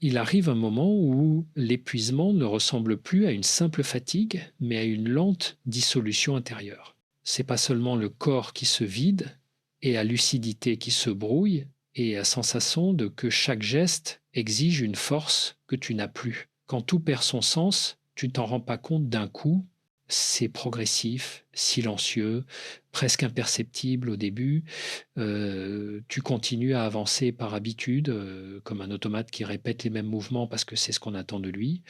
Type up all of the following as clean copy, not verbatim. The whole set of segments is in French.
Il arrive un moment où l'épuisement ne ressemble plus à une simple fatigue, mais à une lente dissolution intérieure. C'est pas seulement le corps qui se vide, et à lucidité qui se brouille, et à sensation de que chaque geste exige une force que tu n'as plus. Quand tout perd son sens, tu ne t'en rends pas compte d'un coup, c'est progressif, silencieux, presque imperceptible au début. Tu continues à avancer par habitude, comme un automate qui répète les mêmes mouvements parce que c'est ce qu'on attend de lui.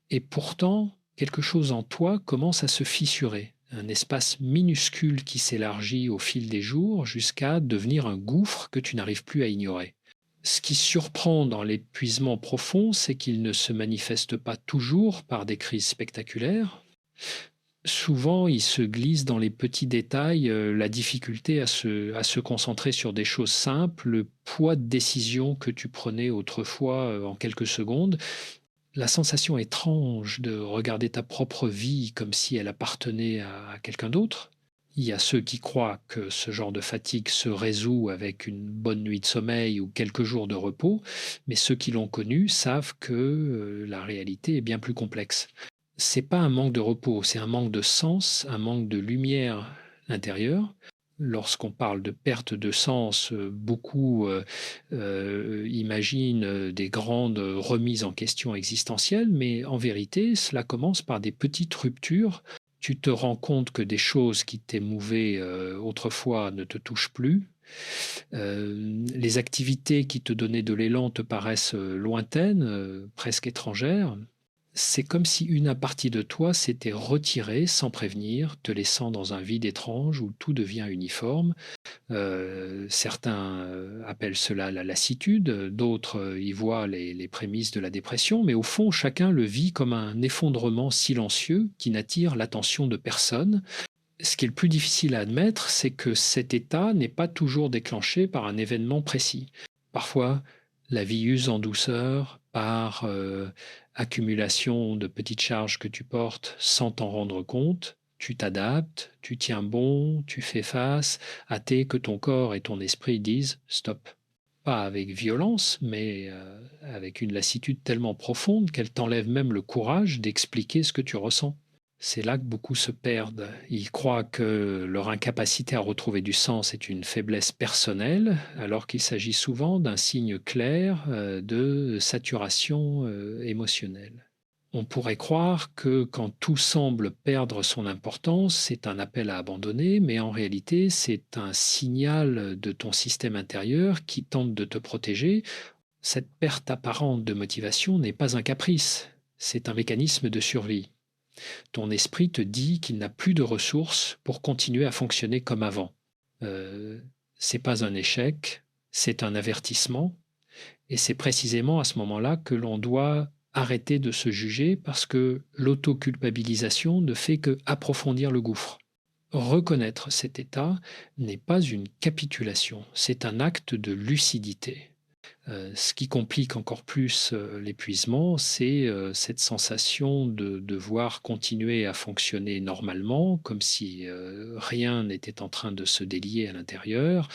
Et pourtant, quelque chose en toi commence à se fissurer, un espace minuscule qui s'élargit au fil des jours jusqu'à devenir un gouffre que tu n'arrives plus à ignorer. Ce qui surprend dans l'épuisement profond, c'est qu'il ne se manifeste pas toujours par des crises spectaculaires. Souvent, il se glisse dans les petits détails, la difficulté à se concentrer sur des choses simples, le poids de décision que tu prenais autrefois en quelques secondes, la sensation étrange de regarder ta propre vie comme si elle appartenait à quelqu'un d'autre. Il y a ceux qui croient que ce genre de fatigue se résout avec une bonne nuit de sommeil ou quelques jours de repos, mais ceux qui l'ont connu savent que la réalité est bien plus complexe. C'est pas un manque de repos, c'est un manque de sens, un manque de lumière intérieure. Lorsqu'on parle de perte de sens, beaucoup imaginent des grandes remises en question existentielles, mais en vérité, cela commence par des petites ruptures. Tu te rends compte que des choses qui t'émouvaient autrefois ne te touchent plus. Les activités qui te donnaient de l'élan te paraissent lointaines, presque étrangères. C'est comme si une partie de toi s'était retirée sans prévenir, te laissant dans un vide étrange où tout devient uniforme. Certains appellent cela la lassitude, d'autres y voient les prémices de la dépression, mais au fond, chacun le vit comme un effondrement silencieux qui n'attire l'attention de personne. Ce qui est le plus difficile à admettre, c'est que cet état n'est pas toujours déclenché par un événement précis. Parfois, la vie use en douceur par accumulation de petites charges que tu portes sans t'en rendre compte. Tu t'adaptes, tu tiens bon, tu fais face, hâté que ton corps et ton esprit disent stop. Pas avec violence, mais avec une lassitude tellement profonde qu'elle t'enlève même le courage d'expliquer ce que tu ressens. C'est là que beaucoup se perdent. Ils croient que leur incapacité à retrouver du sens est une faiblesse personnelle, alors qu'il s'agit souvent d'un signe clair de saturation émotionnelle. On pourrait croire que quand tout semble perdre son importance, c'est un appel à abandonner, mais en réalité, c'est un signal de ton système intérieur qui tente de te protéger. Cette perte apparente de motivation n'est pas un caprice, c'est un mécanisme de survie. Ton esprit te dit qu'il n'a plus de ressources pour continuer à fonctionner comme avant. C'est pas un échec, c'est un avertissement, et c'est précisément à ce moment-là que l'on doit arrêter de se juger parce que l'autoculpabilisation ne fait que approfondir le gouffre. Reconnaître cet état n'est pas une capitulation, c'est un acte de lucidité. Ce qui complique encore plus l'épuisement, c'est cette sensation de devoir continuer à fonctionner normalement, comme si rien n'était en train de se délier à l'intérieur.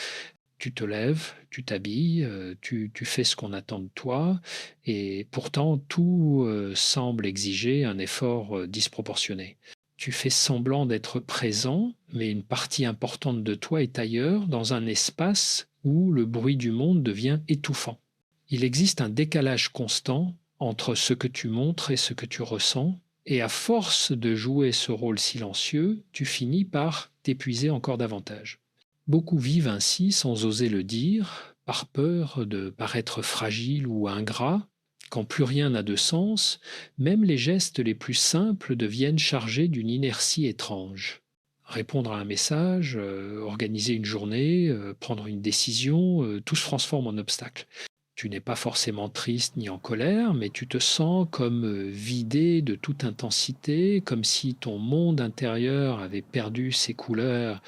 Tu te lèves, tu t'habilles, tu fais ce qu'on attend de toi, et pourtant tout semble exiger un effort disproportionné. Tu fais semblant d'être présent, mais une partie importante de toi est ailleurs, dans un espace où le bruit du monde devient étouffant. Il existe un décalage constant entre ce que tu montres et ce que tu ressens, et à force de jouer ce rôle silencieux, tu finis par t'épuiser encore davantage. Beaucoup vivent ainsi sans oser le dire, par peur de paraître fragile ou ingrat. Quand plus rien n'a de sens, même les gestes les plus simples deviennent chargés d'une inertie étrange. Répondre à un message, organiser une journée, prendre une décision, tout se transforme en obstacle. Tu n'es pas forcément triste ni en colère, mais tu te sens comme vidé de toute intensité, comme si ton monde intérieur avait perdu ses couleurs.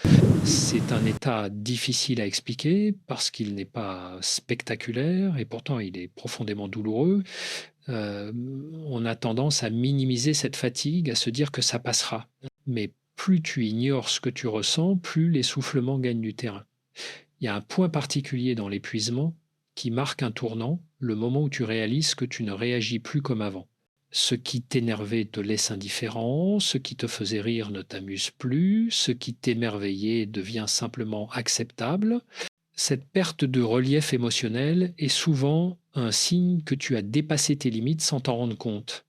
C'est un état difficile à expliquer parce qu'il n'est pas spectaculaire et pourtant il est profondément douloureux. Euh, on a tendance à minimiser cette fatigue, à se dire que ça passera. Mais plus tu ignores ce que tu ressens, plus l'essoufflement gagne du terrain. Il y a un point particulier dans l'épuisement qui marque un tournant, le moment où tu réalises que tu ne réagis plus comme avant. Ce qui t'énervait te laisse indifférent, ce qui te faisait rire ne t'amuse plus, ce qui t'émerveillait devient simplement acceptable. Cette perte de relief émotionnel est souvent un signe que tu as dépassé tes limites sans t'en rendre compte.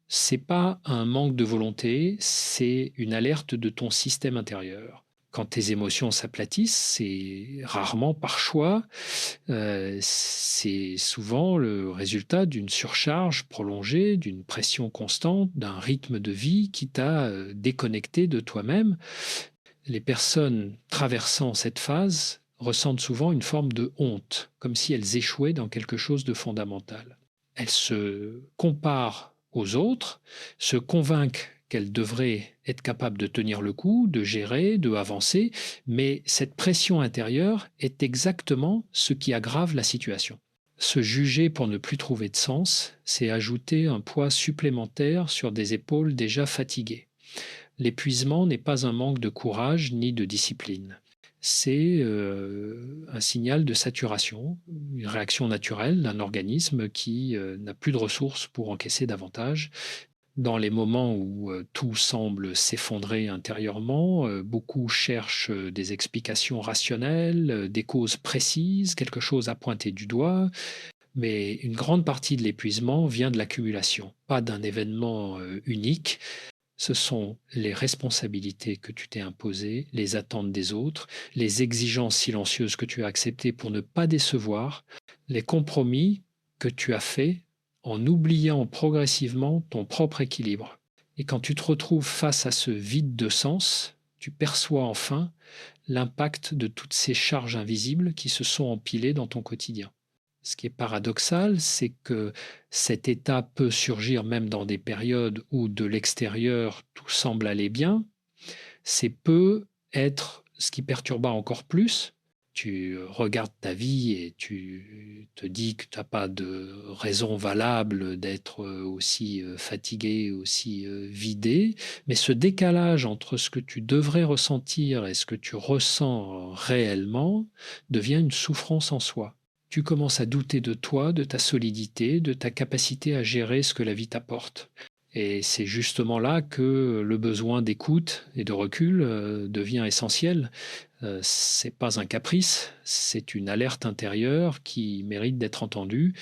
C'est pas un manque de volonté, c'est une alerte de ton système intérieur. Quand tes émotions s'aplatissent, c'est rarement par choix, c'est souvent le résultat d'une surcharge prolongée, d'une pression constante, d'un rythme de vie qui t'a déconnecté de toi-même. Les personnes traversant cette phase ressentent souvent une forme de honte, comme si elles échouaient dans quelque chose de fondamental. Elles se comparent aux autres, se convainquent qu'elles devraient être capables de tenir le coup, de gérer, de avancer, mais cette pression intérieure est exactement ce qui aggrave la situation. Se juger pour ne plus trouver de sens, c'est ajouter un poids supplémentaire sur des épaules déjà fatiguées. L'épuisement n'est pas un manque de courage ni de discipline. C'est un signal de saturation, une réaction naturelle d'un organisme qui n'a plus de ressources pour encaisser davantage. Dans les moments où tout semble s'effondrer intérieurement, beaucoup cherchent des explications rationnelles, des causes précises, quelque chose à pointer du doigt, mais une grande partie de l'épuisement vient de l'accumulation, pas d'un événement unique. Ce sont les responsabilités que tu t'es imposées, les attentes des autres, les exigences silencieuses que tu as acceptées pour ne pas décevoir, les compromis que tu as faits en oubliant progressivement ton propre équilibre. Et quand tu te retrouves face à ce vide de sens, tu perçois enfin l'impact de toutes ces charges invisibles qui se sont empilées dans ton quotidien. Ce qui est paradoxal, c'est que cet état peut surgir même dans des périodes où de l'extérieur tout semble aller bien. C'est peut être ce qui perturba encore plus. Tu regardes ta vie et tu te dis que tu n'as pas de raison valable d'être aussi fatigué, aussi vidé. Mais ce décalage entre ce que tu devrais ressentir et ce que tu ressens réellement devient une souffrance en soi. Tu commences à douter de toi, de ta solidité, de ta capacité à gérer ce que la vie t'apporte. Et c'est justement là que le besoin d'écoute et de recul devient essentiel. C'est pas un caprice, c'est une alerte intérieure qui mérite d'être entendue.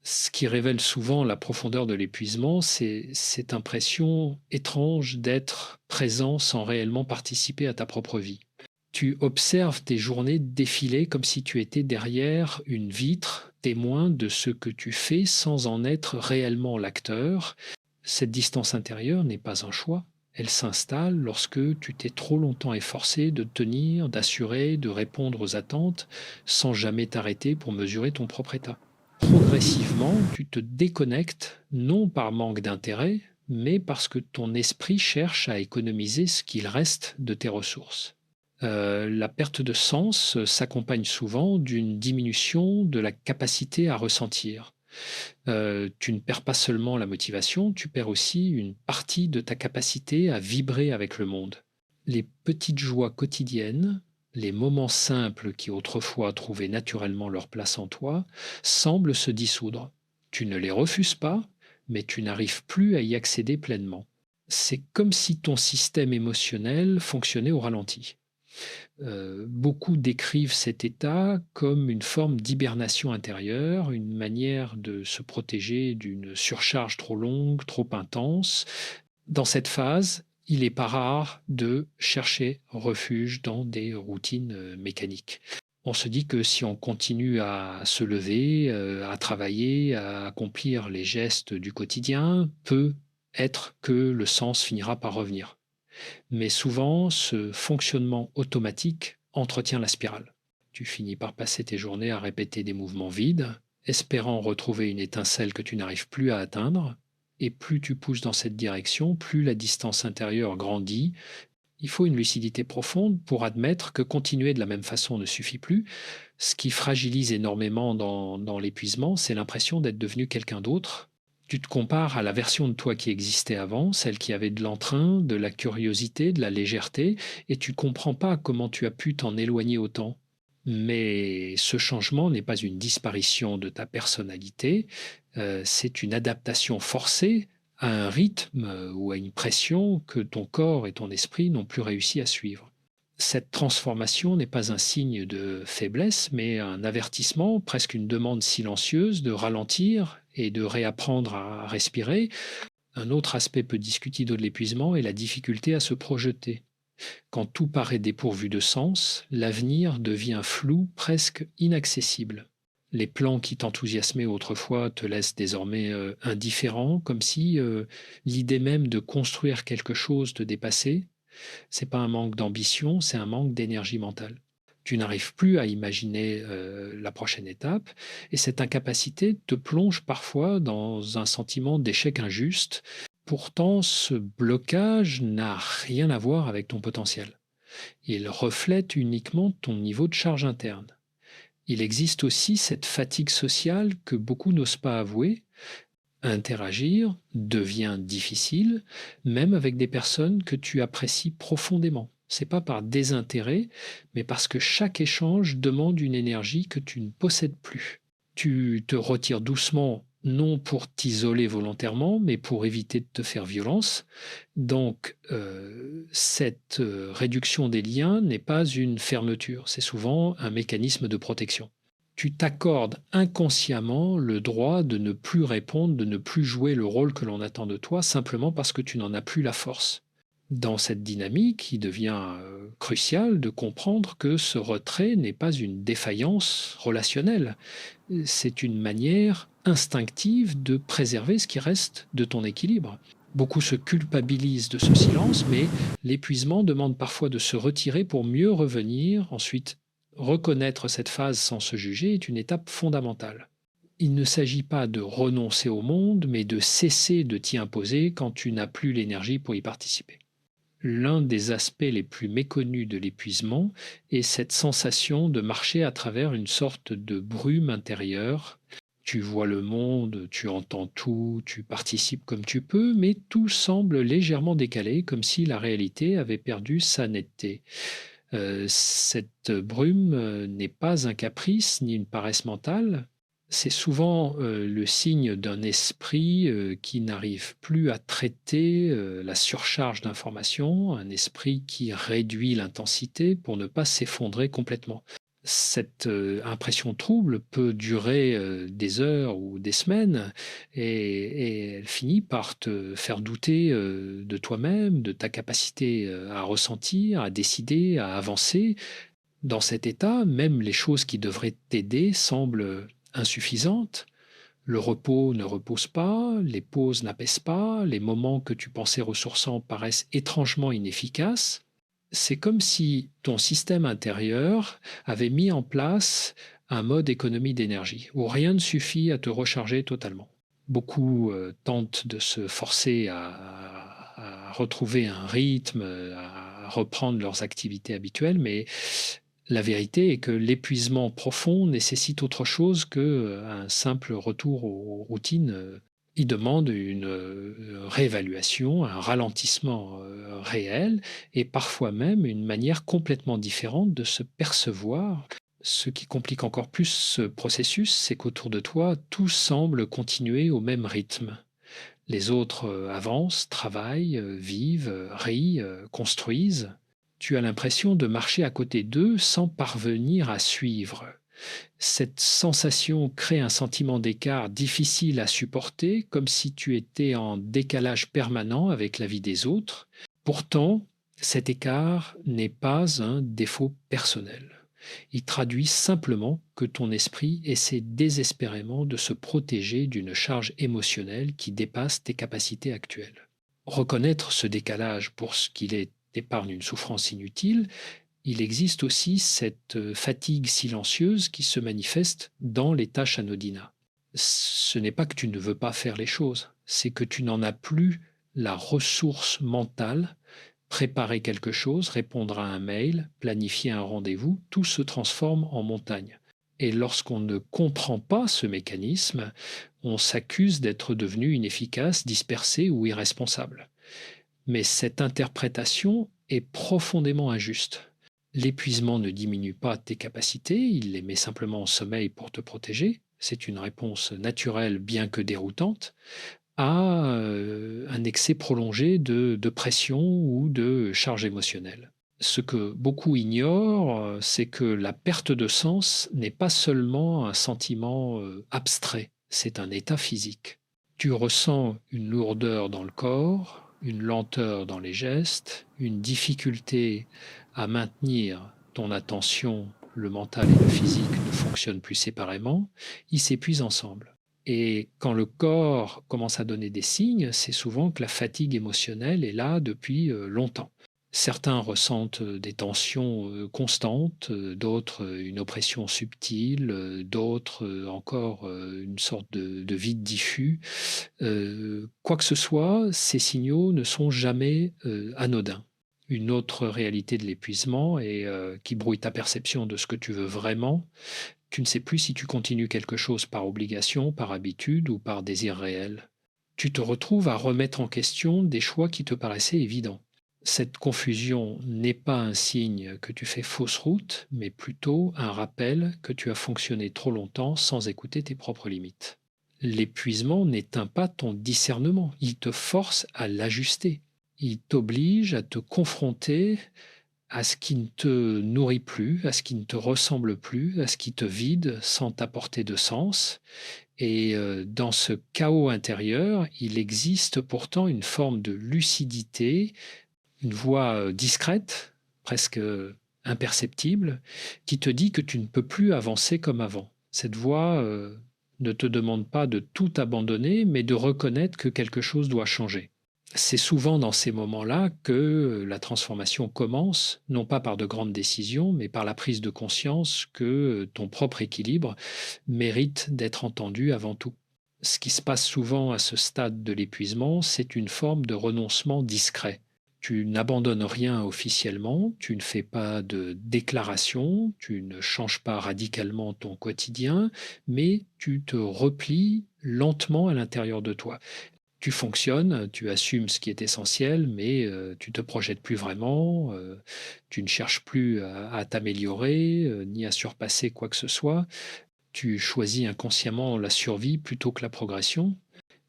Ce qui révèle souvent la profondeur de l'épuisement, c'est cette impression étrange d'être présent sans réellement participer à ta propre vie. Tu observes tes journées défiler comme si tu étais derrière une vitre, témoin de ce que tu fais sans en être réellement l'acteur. Cette distance intérieure n'est pas un choix. Elle s'installe lorsque tu t'es trop longtemps efforcé de tenir, d'assurer, de répondre aux attentes, sans jamais t'arrêter pour mesurer ton propre état. Progressivement, tu te déconnectes, non par manque d'intérêt, mais parce que ton esprit cherche à économiser ce qu'il reste de tes ressources. La perte de sens s'accompagne souvent d'une diminution de la capacité à ressentir. Tu ne perds pas seulement la motivation, tu perds aussi une partie de ta capacité à vibrer avec le monde. Les petites joies quotidiennes, les moments simples qui autrefois trouvaient naturellement leur place en toi, semblent se dissoudre. Tu ne les refuses pas, mais tu n'arrives plus à y accéder pleinement. C'est comme si ton système émotionnel fonctionnait au ralenti. Beaucoup décrivent cet état comme une forme d'hibernation intérieure, une manière de se protéger d'une surcharge trop longue, trop intense. Dans cette phase, il n'est pas rare de chercher refuge dans des routines mécaniques. On se dit que si on continue à se lever, à travailler, à accomplir les gestes du quotidien, peut-être que le sens finira par revenir. Mais souvent, ce fonctionnement automatique entretient la spirale. Tu finis par passer tes journées à répéter des mouvements vides, espérant retrouver une étincelle que tu n'arrives plus à atteindre. Et plus tu pousses dans cette direction, plus la distance intérieure grandit. Il faut une lucidité profonde pour admettre que continuer de la même façon ne suffit plus. Ce qui fragilise énormément dans l'épuisement, c'est l'impression d'être devenu quelqu'un d'autre. Tu te compares à la version de toi qui existait avant, celle qui avait de l'entrain, de la curiosité, de la légèreté, et tu ne comprends pas comment tu as pu t'en éloigner autant. Mais ce changement n'est pas une disparition de ta personnalité, c'est une adaptation forcée à un rythme ou à une pression que ton corps et ton esprit n'ont plus réussi à suivre. Cette transformation n'est pas un signe de faiblesse, mais un avertissement, presque une demande silencieuse de ralentir et de réapprendre à respirer. Un autre aspect peu discuté de l'épuisement est la difficulté à se projeter. Quand tout paraît dépourvu de sens, l'avenir devient flou, presque inaccessible. Les plans qui t'enthousiasmaient autrefois te laissent désormais indifférent, comme si l'idée même de construire quelque chose te dépassait. C'est pas un manque d'ambition, c'est un manque d'énergie mentale. Tu n'arrives plus à imaginer la prochaine étape et cette incapacité te plonge parfois dans un sentiment d'échec injuste. Pourtant, ce blocage n'a rien à voir avec ton potentiel. Il reflète uniquement ton niveau de charge interne. Il existe aussi cette fatigue sociale que beaucoup n'osent pas avouer. Interagir devient difficile, même avec des personnes que tu apprécies profondément. C'est pas par désintérêt, mais parce que chaque échange demande une énergie que tu ne possèdes plus. Tu te retires doucement, non pour t'isoler volontairement, mais pour éviter de te faire violence. Donc, cette réduction des liens n'est pas une fermeture, c'est souvent un mécanisme de protection. Tu t'accordes inconsciemment le droit de ne plus répondre, de ne plus jouer le rôle que l'on attend de toi, simplement parce que tu n'en as plus la force. Dans cette dynamique, il devient crucial de comprendre que ce retrait n'est pas une défaillance relationnelle, c'est une manière instinctive de préserver ce qui reste de ton équilibre. Beaucoup se culpabilisent de ce silence, mais l'épuisement demande parfois de se retirer pour mieux revenir. Ensuite, reconnaître cette phase sans se juger est une étape fondamentale. Il ne s'agit pas de renoncer au monde, mais de cesser de t'y imposer quand tu n'as plus l'énergie pour y participer. L'un des aspects les plus méconnus de l'épuisement est cette sensation de marcher à travers une sorte de brume intérieure. Tu vois le monde, tu entends tout, tu participes comme tu peux, mais tout semble légèrement décalé, comme si la réalité avait perdu sa netteté. Cette brume n'est pas un caprice ni une paresse mentale, c'est souvent le signe d'un esprit qui n'arrive plus à traiter la surcharge d'informations, un esprit qui réduit l'intensité pour ne pas s'effondrer complètement. Cette impression trouble peut durer des heures ou des semaines et elle finit par te faire douter de toi-même, de ta capacité à ressentir, à décider, à avancer. Dans cet état, même les choses qui devraient t'aider semblent insuffisantes. Le repos ne repose pas, les pauses n'apaisent pas, les moments que tu pensais ressourçants paraissent étrangement inefficaces. C'est comme si ton système intérieur avait mis en place un mode économie d'énergie, où rien ne suffit à te recharger totalement. Beaucoup tentent de se forcer à retrouver un rythme, à reprendre leurs activités habituelles, mais la vérité est que l'épuisement profond nécessite autre chose qu'un simple retour aux routines. Il demande une réévaluation, un ralentissement réel et parfois même une manière complètement différente de se percevoir. Ce qui complique encore plus ce processus, c'est qu'autour de toi, tout semble continuer au même rythme. Les autres avancent, travaillent, vivent, rient, construisent. Tu as l'impression de marcher à côté d'eux sans parvenir à suivre. Cette sensation crée un sentiment d'écart difficile à supporter, comme si tu étais en décalage permanent avec la vie des autres. Pourtant, cet écart n'est pas un défaut personnel. Il traduit simplement que ton esprit essaie désespérément de se protéger d'une charge émotionnelle qui dépasse tes capacités actuelles. Reconnaître ce décalage pour ce qu'il est épargne une souffrance inutile. Il existe aussi cette fatigue silencieuse qui se manifeste dans les tâches anodines. Ce n'est pas que tu ne veux pas faire les choses, c'est que tu n'en as plus la ressource mentale. Préparer quelque chose, répondre à un mail, planifier un rendez-vous, tout se transforme en montagne. Et lorsqu'on ne comprend pas ce mécanisme, on s'accuse d'être devenu inefficace, dispersé ou irresponsable. Mais cette interprétation est profondément injuste. L'épuisement ne diminue pas tes capacités, il les met simplement en sommeil pour te protéger. C'est une réponse naturelle, bien que déroutante, à un excès prolongé de pression ou de charge émotionnelle. Ce que beaucoup ignorent, c'est que la perte de sens n'est pas seulement un sentiment abstrait, c'est un état physique. Tu ressens une lourdeur dans le corps, une lenteur dans les gestes, une difficulté à maintenir ton attention, le mental et le physique ne fonctionnent plus séparément, ils s'épuisent ensemble. Et quand le corps commence à donner des signes, c'est souvent que la fatigue émotionnelle est là depuis longtemps. Certains ressentent des tensions constantes, d'autres une oppression subtile, d'autres encore une sorte de vide diffus. Quoi que ce soit, ces signaux ne sont jamais anodins. Une autre réalité de l'épuisement et qui brouille ta perception de ce que tu veux vraiment, tu ne sais plus si tu continues quelque chose par obligation, par habitude ou par désir réel. Tu te retrouves à remettre en question des choix qui te paraissaient évidents. Cette confusion n'est pas un signe que tu fais fausse route, mais plutôt un rappel que tu as fonctionné trop longtemps sans écouter tes propres limites. L'épuisement n'éteint pas ton discernement, il te force à l'ajuster. Il t'oblige à te confronter à ce qui ne te nourrit plus, à ce qui ne te ressemble plus, à ce qui te vide sans t'apporter de sens. Et dans ce chaos intérieur, il existe pourtant une forme de lucidité, une voix discrète, presque imperceptible, qui te dit que tu ne peux plus avancer comme avant. Cette voix ne te demande pas de tout abandonner, mais de reconnaître que quelque chose doit changer. C'est souvent dans ces moments-là que la transformation commence, non pas par de grandes décisions, mais par la prise de conscience que ton propre équilibre mérite d'être entendu avant tout. Ce qui se passe souvent à ce stade de l'épuisement, c'est une forme de renoncement discret. Tu n'abandonnes rien officiellement, tu ne fais pas de déclaration, tu ne changes pas radicalement ton quotidien, mais tu te replies lentement à l'intérieur de toi. Tu fonctionnes, tu assumes ce qui est essentiel, mais tu te projettes plus vraiment, tu ne cherches plus à t'améliorer, ni à surpasser quoi que ce soit. Tu choisis inconsciemment la survie plutôt que la progression.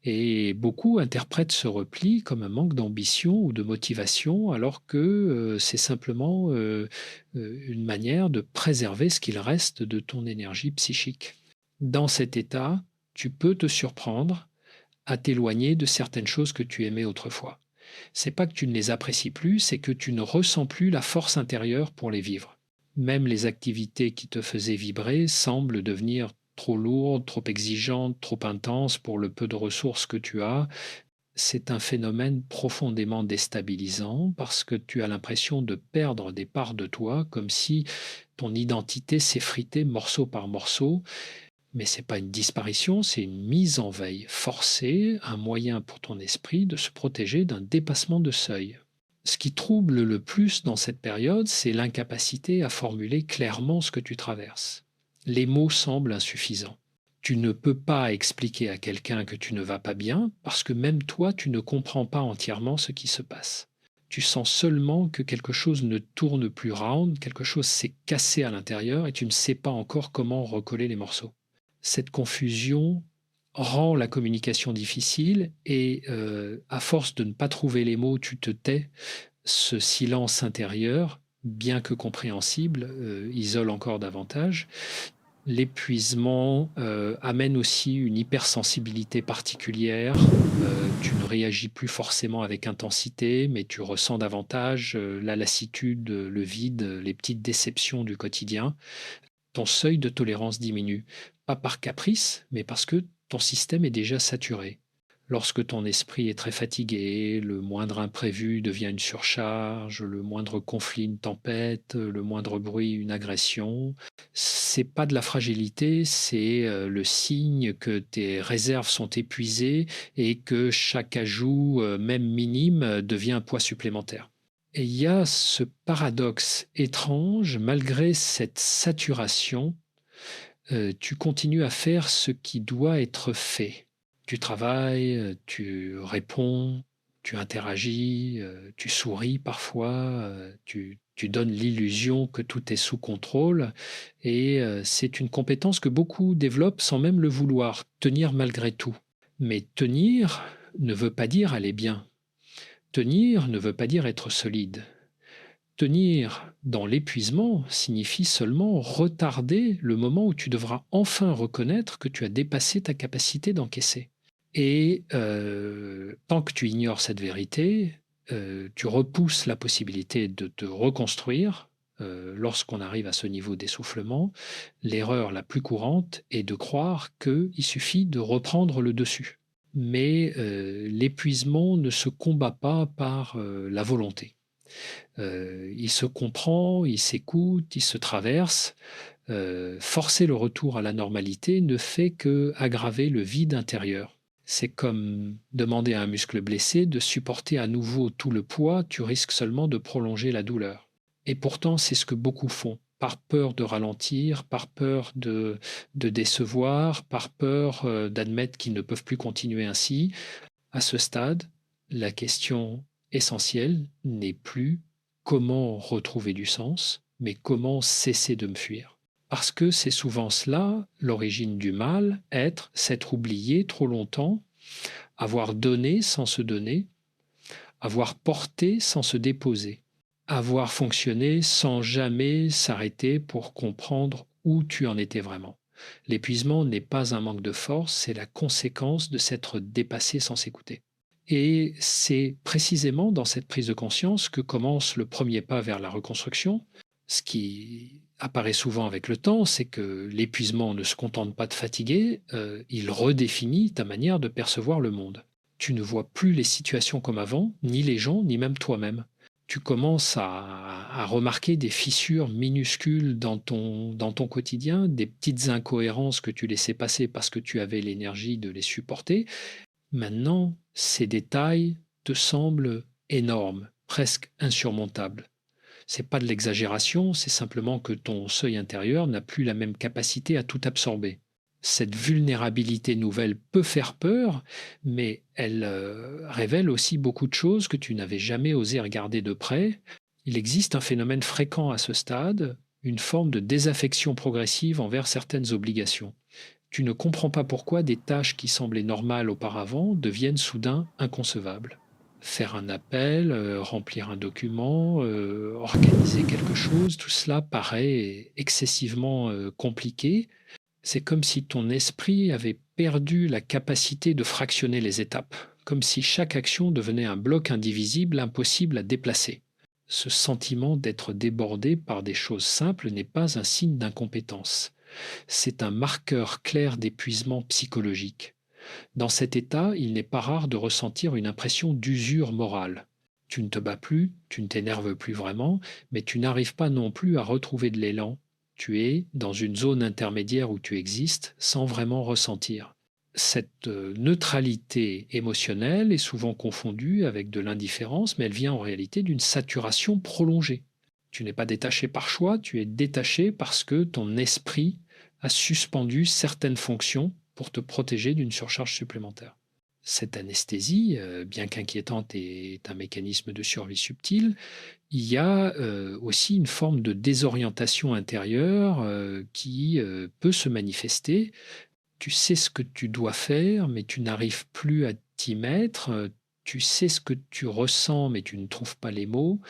Et beaucoup interprètent ce repli comme un manque d'ambition ou de motivation, alors que c'est simplement une manière de préserver ce qu'il reste de ton énergie psychique. Dans cet état, tu peux te surprendre à t'éloigner de certaines choses que tu aimais autrefois. C'est pas que tu ne les apprécies plus, c'est que tu ne ressens plus la force intérieure pour les vivre. Même les activités qui te faisaient vibrer semblent devenir trop lourdes, trop exigeantes, trop intenses pour le peu de ressources que tu as. C'est un phénomène profondément déstabilisant parce que tu as l'impression de perdre des parts de toi comme si ton identité s'effritait morceau par morceau. Mais ce n'est pas une disparition, c'est une mise en veille forcée, un moyen pour ton esprit de se protéger d'un dépassement de seuil. Ce qui trouble le plus dans cette période, c'est l'incapacité à formuler clairement ce que tu traverses. Les mots semblent insuffisants. Tu ne peux pas expliquer à quelqu'un que tu ne vas pas bien parce que même toi, tu ne comprends pas entièrement ce qui se passe. Tu sens seulement que quelque chose ne tourne plus round, quelque chose s'est cassé à l'intérieur et tu ne sais pas encore comment recoller les morceaux. Cette confusion rend la communication difficile et à force de ne pas trouver les mots, tu te tais. Ce silence intérieur, bien que compréhensible, isole encore davantage. L'épuisement amène aussi une hypersensibilité particulière. Tu ne réagis plus forcément avec intensité, mais tu ressens davantage la lassitude, le vide, les petites déceptions du quotidien. Ton seuil de tolérance diminue, pas par caprice, mais parce que ton système est déjà saturé. Lorsque ton esprit est très fatigué, le moindre imprévu devient une surcharge, le moindre conflit une tempête, le moindre bruit une agression. C'est pas de la fragilité, c'est le signe que tes réserves sont épuisées et que chaque ajout, même minime, devient un poids supplémentaire. Et il y a ce paradoxe étrange, malgré cette saturation, tu continues à faire ce qui doit être fait. Tu travailles, tu réponds, tu interagis, tu souris parfois, tu Tu donnes l'illusion que tout est sous contrôle et c'est une compétence que beaucoup développent sans même le vouloir, tenir malgré tout. Mais tenir ne veut pas dire aller bien. Tenir ne veut pas dire être solide. Tenir dans l'épuisement signifie seulement retarder le moment où tu devras enfin reconnaître que tu as dépassé ta capacité d'encaisser. Et tant que tu ignores cette vérité, tu repousses la possibilité de te reconstruire. Lorsqu'on arrive à ce niveau d'essoufflement, l'erreur la plus courante est de croire qu'il suffit de reprendre le dessus. Mais l'épuisement ne se combat pas par la volonté. Il se comprend, il s'écoute, il se traverse. Forcer le retour à la normalité ne fait que aggraver le vide intérieur. C'est comme demander à un muscle blessé de supporter à nouveau tout le poids, tu risques seulement de prolonger la douleur. Et pourtant, c'est ce que beaucoup font, par peur de ralentir, par peur de décevoir, par peur d'admettre qu'ils ne peuvent plus continuer ainsi. À ce stade, la question essentielle n'est plus comment retrouver du sens, mais comment cesser de me fuir. Parce que c'est souvent cela l'origine du mal, s'être oublié trop longtemps, avoir donné sans se donner, avoir porté sans se déposer, avoir fonctionné sans jamais s'arrêter pour comprendre où tu en étais vraiment. L'épuisement n'est pas un manque de force, c'est la conséquence de s'être dépassé sans s'écouter. Et c'est précisément dans cette prise de conscience que commence le premier pas vers la reconstruction. Ce qui apparaît souvent avec le temps, c'est que l'épuisement ne se contente pas de fatiguer, il redéfinit ta manière de percevoir le monde. Tu ne vois plus les situations comme avant, ni les gens, ni même toi-même. Tu commences à remarquer des fissures minuscules dans ton quotidien, des petites incohérences que tu laissais passer parce que tu avais l'énergie de les supporter. Maintenant, ces détails te semblent énormes, presque insurmontables. C'est pas de l'exagération, c'est simplement que ton seuil intérieur n'a plus la même capacité à tout absorber. Cette vulnérabilité nouvelle peut faire peur, mais elle révèle aussi beaucoup de choses que tu n'avais jamais osé regarder de près. Il existe un phénomène fréquent à ce stade, une forme de désaffection progressive envers certaines obligations. Tu ne comprends pas pourquoi des tâches qui semblaient normales auparavant deviennent soudain inconcevables. Faire un appel, remplir un document, organiser quelque chose, tout cela paraît excessivement compliqué. C'est comme si ton esprit avait perdu la capacité de fractionner les étapes, comme si chaque action devenait un bloc indivisible, impossible à déplacer. Ce sentiment d'être débordé par des choses simples n'est pas un signe d'incompétence. C'est un marqueur clair d'épuisement psychologique. Dans cet état, il n'est pas rare de ressentir une impression d'usure morale. Tu ne te bats plus, tu ne t'énerves plus vraiment, mais tu n'arrives pas non plus à retrouver de l'élan. Tu es dans une zone intermédiaire où tu existes sans vraiment ressentir. Cette neutralité émotionnelle est souvent confondue avec de l'indifférence, mais elle vient en réalité d'une saturation prolongée. Tu n'es pas détaché par choix, tu es détaché parce que ton esprit a suspendu certaines fonctions pour te protéger d'une surcharge supplémentaire. Cette anesthésie, bien qu'inquiétante, est un mécanisme de survie subtil. Il y a aussi une forme de désorientation intérieure qui peut se manifester. Tu sais ce que tu dois faire, mais tu n'arrives plus à t'y mettre. Tu sais ce que tu ressens, mais tu ne trouves pas les mots.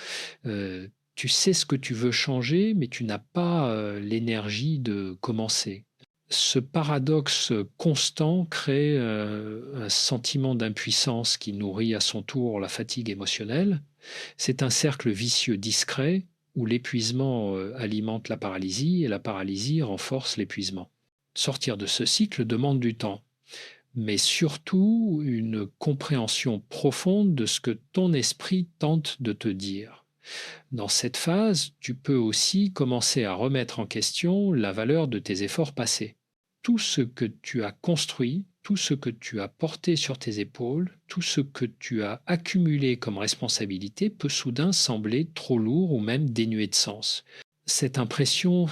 Tu sais ce que tu veux changer, mais tu n'as pas l'énergie de commencer. Ce paradoxe constant crée un sentiment d'impuissance qui nourrit à son tour la fatigue émotionnelle. C'est un cercle vicieux discret où l'épuisement alimente la paralysie et la paralysie renforce l'épuisement. Sortir de ce cycle demande du temps, mais surtout une compréhension profonde de ce que ton esprit tente de te dire. Dans cette phase, tu peux aussi commencer à remettre en question la valeur de tes efforts passés. Tout ce que tu as construit, tout ce que tu as porté sur tes épaules, tout ce que tu as accumulé comme responsabilité peut soudain sembler trop lourd ou même dénué de sens. Cette impression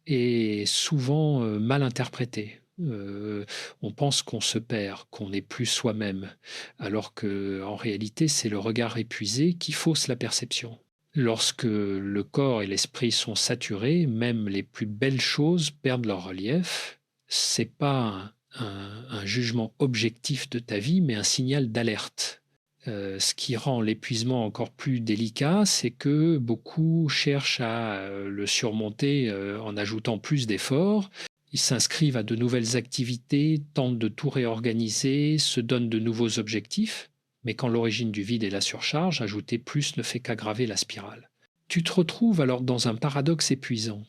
est souvent mal interprétée. On pense qu'on se perd, qu'on n'est plus soi-même, alors que en réalité c'est le regard épuisé qui fausse la perception. Lorsque le corps et l'esprit sont saturés, même les plus belles choses perdent leur relief. C'est pas un jugement objectif de ta vie, mais un signal d'alerte. Ce qui rend l'épuisement encore plus délicat, c'est que beaucoup cherchent à le surmonter en ajoutant plus d'efforts. Ils s'inscrivent à de nouvelles activités, tentent de tout réorganiser, se donnent de nouveaux objectifs. Mais quand l'origine du vide est la surcharge, ajouter plus ne fait qu'aggraver la spirale. Tu te retrouves alors dans un paradoxe épuisant.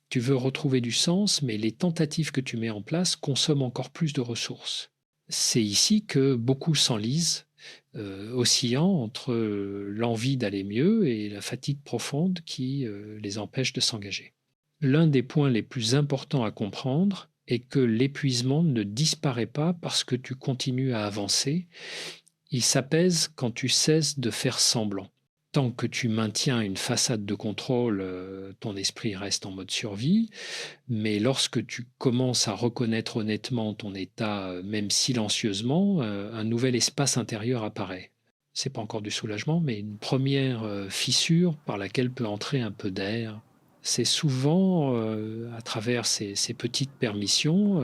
Tu veux retrouver du sens, mais les tentatives que tu mets en place consomment encore plus de ressources. C'est ici que beaucoup s'enlisent, oscillant entre l'envie d'aller mieux et la fatigue profonde qui les empêche de s'engager. L'un des points les plus importants à comprendre est que l'épuisement ne disparaît pas parce que tu continues à avancer, il s'apaise quand tu cesses de faire semblant. Tant que tu maintiens une façade de contrôle, ton esprit reste en mode survie, mais lorsque tu commences à reconnaître honnêtement ton état, même silencieusement, un nouvel espace intérieur apparaît. C'est pas encore du soulagement, mais une première fissure par laquelle peut entrer un peu d'air. C'est souvent à travers ces petites permissions,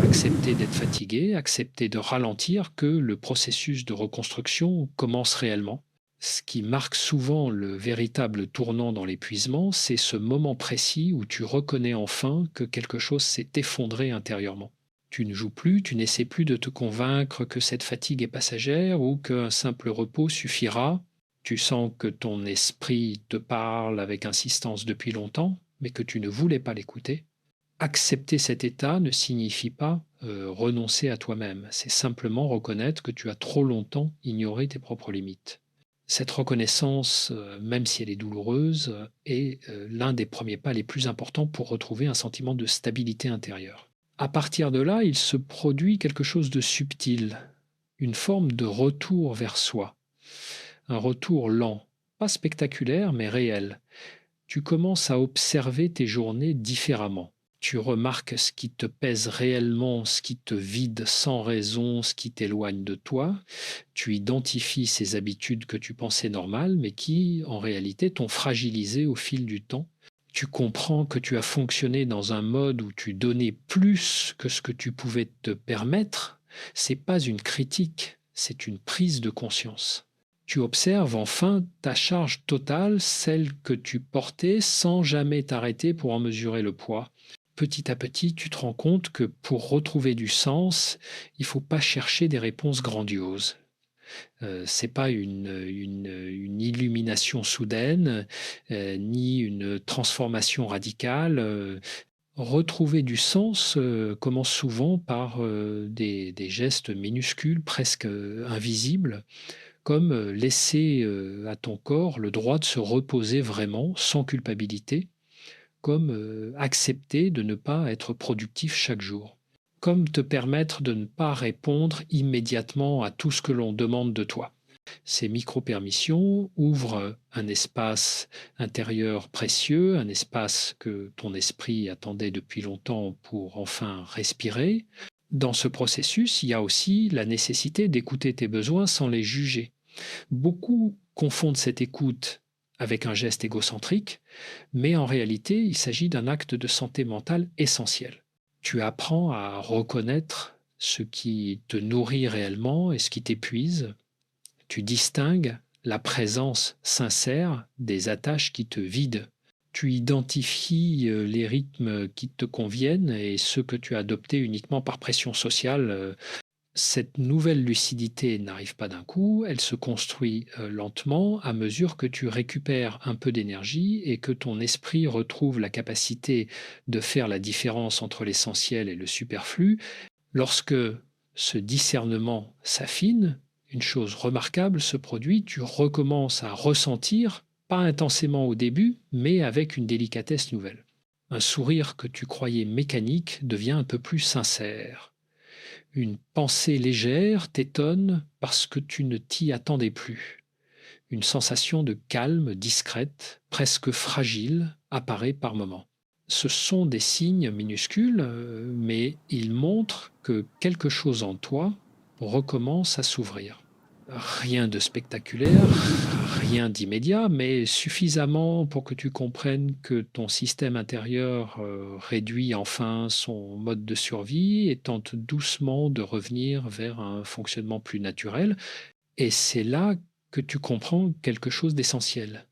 accepter d'être fatigué, accepter de ralentir, que le processus de reconstruction commence réellement. Ce qui marque souvent le véritable tournant dans l'épuisement, c'est ce moment précis où tu reconnais enfin que quelque chose s'est effondré intérieurement. Tu ne joues plus, tu n'essaies plus de te convaincre que cette fatigue est passagère ou qu'un simple repos suffira. Tu sens que ton esprit te parle avec insistance depuis longtemps, mais que tu ne voulais pas l'écouter. Accepter cet état ne signifie pas renoncer à toi-même, c'est simplement reconnaître que tu as trop longtemps ignoré tes propres limites. Cette reconnaissance, même si elle est douloureuse, est l'un des premiers pas les plus importants pour retrouver un sentiment de stabilité intérieure. À partir de là, il se produit quelque chose de subtil, une forme de retour vers soi, un retour lent, pas spectaculaire mais réel. Tu commences à observer tes journées différemment. Tu remarques ce qui te pèse réellement, ce qui te vide sans raison, ce qui t'éloigne de toi. Tu identifies ces habitudes que tu pensais normales, mais qui, en réalité, t'ont fragilisé au fil du temps. Tu comprends que tu as fonctionné dans un mode où tu donnais plus que ce que tu pouvais te permettre. C'est pas une critique, c'est une prise de conscience. Tu observes enfin ta charge totale, celle que tu portais sans jamais t'arrêter pour en mesurer le poids. Petit à petit, tu te rends compte que pour retrouver du sens, il ne faut pas chercher des réponses grandioses. Ce n'est pas une illumination soudaine, ni une transformation radicale. Retrouver du sens commence souvent par des gestes minuscules, presque invisibles, comme laisser à ton corps le droit de se reposer vraiment sans culpabilité, comme accepter de ne pas être productif chaque jour, comme te permettre de ne pas répondre immédiatement à tout ce que l'on demande de toi. Ces micro-permissions ouvrent un espace intérieur précieux, un espace que ton esprit attendait depuis longtemps pour enfin respirer. Dans ce processus, il y a aussi la nécessité d'écouter tes besoins sans les juger. Beaucoup confondent cette écoute avec un geste égocentrique, mais en réalité, il s'agit d'un acte de santé mentale essentiel. Tu apprends à reconnaître ce qui te nourrit réellement et ce qui t'épuise. Tu distingues la présence sincère des attaches qui te vident. Tu identifies les rythmes qui te conviennent et ceux que tu as adoptés uniquement par pression sociale. Cette nouvelle lucidité n'arrive pas d'un coup, elle se construit lentement à mesure que tu récupères un peu d'énergie et que ton esprit retrouve la capacité de faire la différence entre l'essentiel et le superflu. Lorsque ce discernement s'affine, une chose remarquable se produit, tu recommences à ressentir, pas intensément au début, mais avec une délicatesse nouvelle. Un sourire que tu croyais mécanique devient un peu plus sincère. Une pensée légère t'étonne parce que tu ne t'y attendais plus. Une sensation de calme discrète, presque fragile, apparaît par moments. Ce sont des signes minuscules, mais ils montrent que quelque chose en toi recommence à s'ouvrir. Rien de spectaculaire, rien d'immédiat, mais suffisamment pour que tu comprennes que ton système intérieur réduit enfin son mode de survie et tente doucement de revenir vers un fonctionnement plus naturel. Et c'est là que tu comprends quelque chose d'essentiel.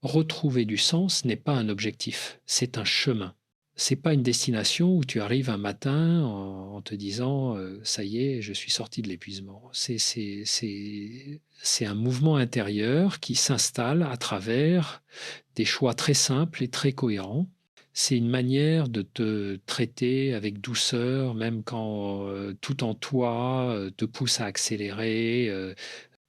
Retrouver du sens n'est pas un objectif, c'est un chemin. C'est pas une destination où tu arrives un matin en te disant ça y est, je suis sorti de l'épuisement. C'est un mouvement intérieur qui s'installe à travers des choix très simples et très cohérents. C'est une manière de te traiter avec douceur, même quand tout en toi te pousse à accélérer.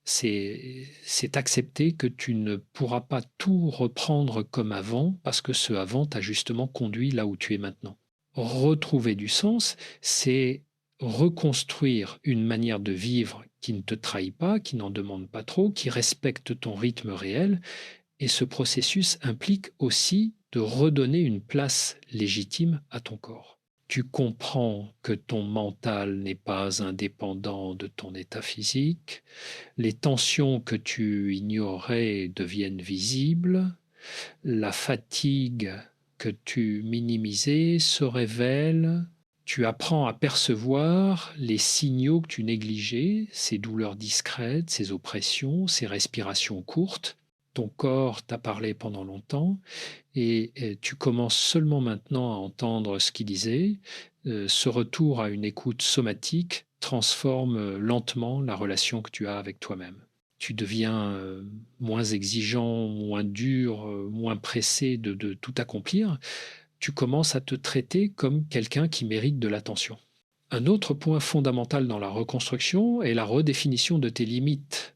C'est accepter que tu ne pourras pas tout reprendre comme avant parce que ce avant t'a justement conduit là où tu es maintenant. Retrouver du sens, c'est reconstruire une manière de vivre qui ne te trahit pas, qui n'en demande pas trop, qui respecte ton rythme réel. Et ce processus implique aussi de redonner une place légitime à ton corps. Tu comprends que ton mental n'est pas indépendant de ton état physique, les tensions que tu ignorais deviennent visibles, la fatigue que tu minimisais se révèle, tu apprends à percevoir les signaux que tu négligeais, ces douleurs discrètes, ces oppressions, ces respirations courtes. Ton corps t'a parlé pendant longtemps et tu commences seulement maintenant à entendre ce qu'il disait. Ce retour à une écoute somatique transforme lentement la relation que tu as avec toi-même. Tu deviens moins exigeant, moins dur, moins pressé de tout accomplir. Tu commences à te traiter comme quelqu'un qui mérite de l'attention. Un autre point fondamental dans la reconstruction est la redéfinition de tes limites.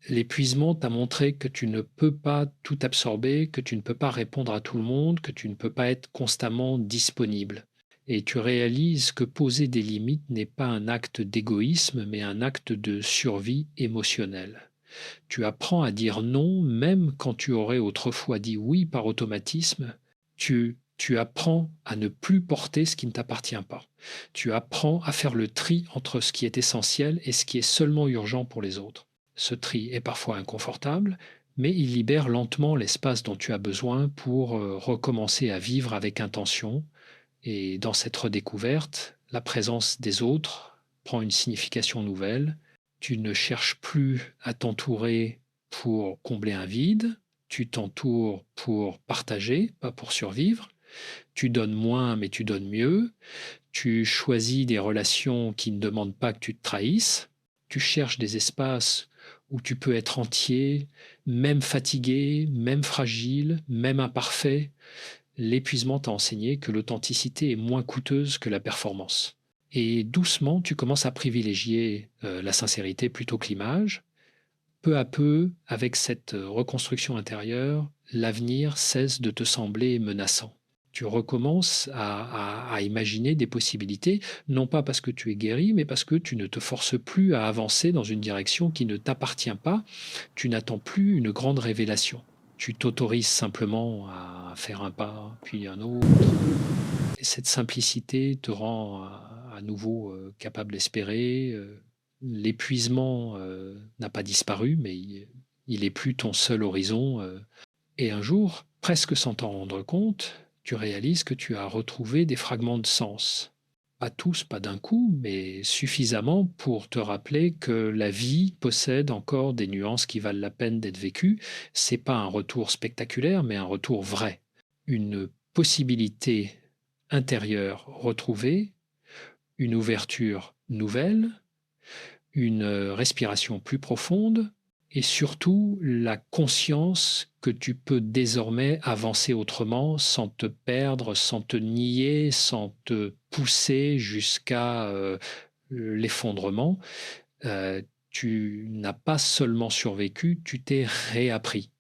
L'épuisement t'a montré que tu ne peux pas tout absorber, que tu ne peux pas répondre à tout le monde, que tu ne peux pas être constamment disponible. Et tu réalises que poser des limites n'est pas un acte d'égoïsme, mais un acte de survie émotionnelle. Tu apprends à dire non même quand tu aurais autrefois dit oui par automatisme. Tu apprends à ne plus porter ce qui ne t'appartient pas. Tu apprends à faire le tri entre ce qui est essentiel et ce qui est seulement urgent pour les autres. Ce tri est parfois inconfortable, mais il libère lentement l'espace dont tu as besoin pour recommencer à vivre avec intention. Et dans cette redécouverte, la présence des autres prend une signification nouvelle. Tu ne cherches plus à t'entourer pour combler un vide, tu t'entoures pour partager, pas pour survivre. Tu donnes moins, mais tu donnes mieux. Tu choisis des relations qui ne demandent pas que tu te trahisses. Tu cherches des espaces où tu peux être entier, même fatigué, même fragile, même imparfait. L'épuisement t'a enseigné que l'authenticité est moins coûteuse que la performance. Et doucement, tu commences à privilégier la sincérité plutôt que l'image. Peu à peu, avec cette reconstruction intérieure, l'avenir cesse de te sembler menaçant. Tu recommences à imaginer des possibilités, non pas parce que tu es guéri, mais parce que tu ne te forces plus à avancer dans une direction qui ne t'appartient pas. Tu n'attends plus une grande révélation. Tu t'autorises simplement à faire un pas, puis un autre. Et cette simplicité te rend à nouveau capable d'espérer. L'épuisement n'a pas disparu, mais il n'est plus ton seul horizon. Et un jour, presque sans t'en rendre compte, tu réalises que tu as retrouvé des fragments de sens. Pas tous, pas d'un coup, mais suffisamment pour te rappeler que la vie possède encore des nuances qui valent la peine d'être vécues. C'est pas un retour spectaculaire, mais un retour vrai. Une possibilité intérieure retrouvée, une ouverture nouvelle, une respiration plus profonde et surtout la conscience que tu peux désormais avancer autrement sans te perdre, sans te nier, sans te pousser jusqu'à l'effondrement. Tu n'as pas seulement survécu, tu t'es réappris.